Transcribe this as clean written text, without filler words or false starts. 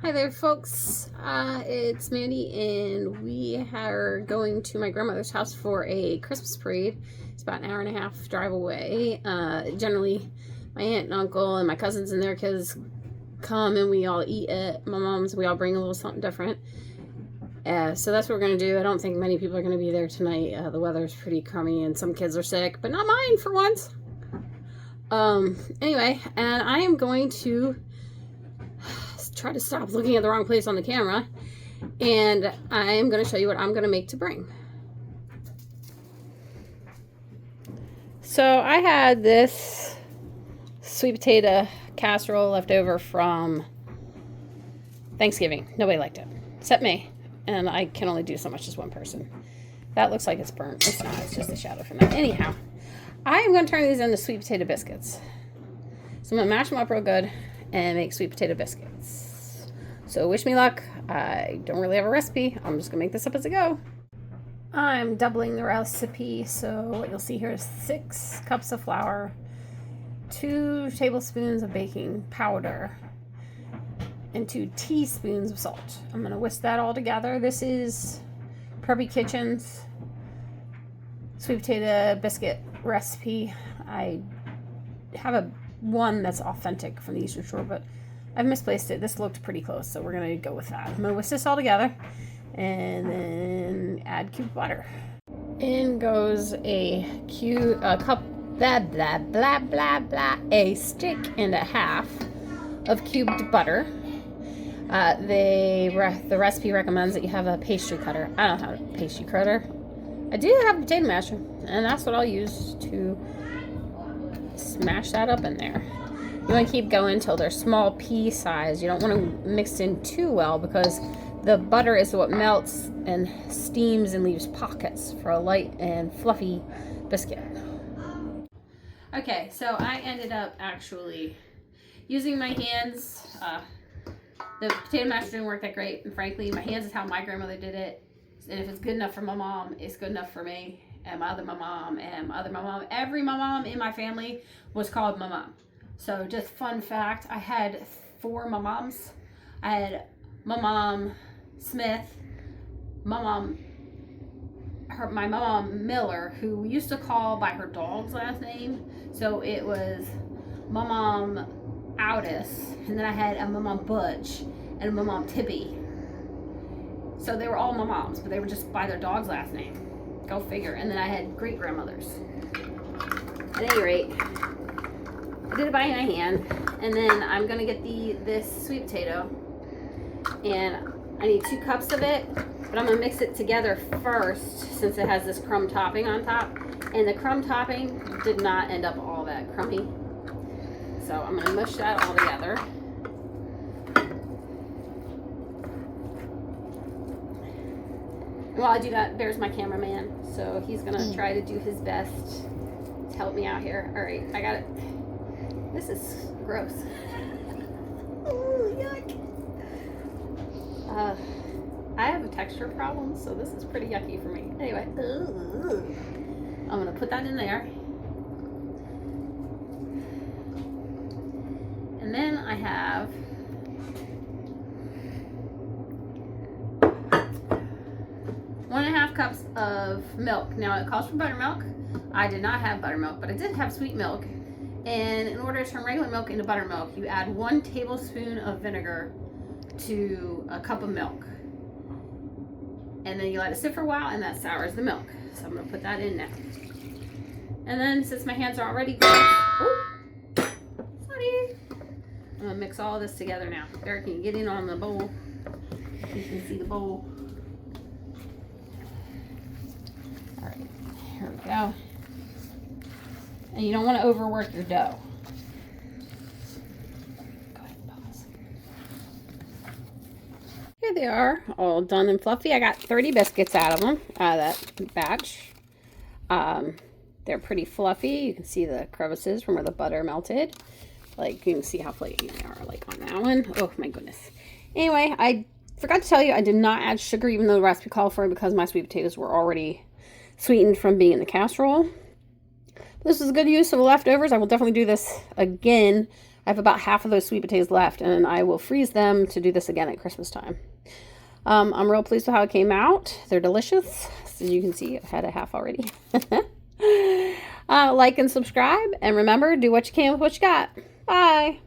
Hi there, folks. It's Mandy, and we are going to my grandmother's house for a Christmas parade. It's about an hour and a half drive away. Generally, my aunt and uncle and my cousins and their kids come, and we all eat at my mom's. We all bring a little something different. So that's what we're going to do. I don't think many people are going to be there tonight. The weather's pretty crummy, and some kids are sick, but not mine for once. Anyway, and I am going to try to stop looking at the wrong place on the camera, and I'm going to show you what I'm going to make to bring. So I had this sweet potato casserole left over from Thanksgiving. Nobody liked it except me, and I can only do so much as one person. That looks like it's burnt. It's not. It's just a shadow from that. Anyhow, I am going to turn these into sweet potato biscuits. So I'm going to mash them up real good and make sweet potato biscuits. So wish me luck. I don't really have a recipe. I'm just going to make this up as I go. I'm doubling the recipe. So what you'll see here is 6 cups of flour, 2 tablespoons of baking powder, and 2 teaspoons of salt. I'm going to whisk that all together. This is Preppy Kitchen's sweet potato biscuit recipe. I have one that's authentic from the Eastern Shore, but I've misplaced it. This looked pretty close, so we're going to go with that. I'm going to whisk this all together and then add cubed butter. In goes a cup, a stick and a half of cubed butter. The recipe recommends that you have a pastry cutter. I don't have a pastry cutter. I do have a potato masher, and that's what I'll use to smash that up in there. You want to keep going until they're small pea size. You don't want to mix in too well because the butter is what melts and steams and leaves pockets for a light and fluffy biscuit. Okay, so I ended up actually using my hands. The potato masher didn't work that great, and frankly, my hands is how my grandmother did it. And if it's good enough for my mom, it's good enough for me and my mom and my mom. Every mom in my family was called my mom. So just fun fact, I had 4 moms. I had my mom Smith, my mom Miller, who we used to call by her dog's last name. So it was my mom Aldis, and then I had a my mom Butch and my mom Tippy. So they were all my moms, but they were just by their dog's last name. Go figure. And then I had great grandmothers. At any rate, I did it by my hand, and then I'm gonna get this sweet potato, and I need 2 cups of it, but I'm gonna mix it together first since it has this crumb topping on top, and the crumb topping did not end up all that crummy. So I'm gonna mush that all together. And while I do that, there's my cameraman, so he's gonna try to do his best to help me out here. All right, I got it. This is gross. Oh, yuck. I have a texture problem, so this is pretty yucky for me. Anyway, I'm gonna put that in there. And then I have one and a half cups of milk. Now it calls for buttermilk. I did not have buttermilk, but I did have sweet milk. And in order to turn regular milk into buttermilk, you add 1 tablespoon of vinegar to a cup of milk. And then you let it sit for a while, and that sours the milk. So I'm going to put that in now. And then since my hands are already gross, sorry, I'm going to mix all this together now. Eric, can you get in on the bowl? You can see the bowl. All right, here we go. And you don't want to overwork your dough. Go ahead and pause. Here they are, all done and fluffy. I got 30 biscuits out of them, out of that batch. They're pretty fluffy. You can see the crevices from where the butter melted. Like, you can see how flaky they are, like on that one. Oh my goodness. Anyway, I forgot to tell you, I did not add sugar, even though the recipe called for it, because my sweet potatoes were already sweetened from being in the casserole. This is a good use of the leftovers. I will definitely do this again I have about half of those sweet potatoes left, and I will freeze them to do this again at Christmas time. I'm real pleased with how it came out. They're delicious. As you can see, I've had a half already. Like and subscribe, and remember, do what you can with what you got. Bye.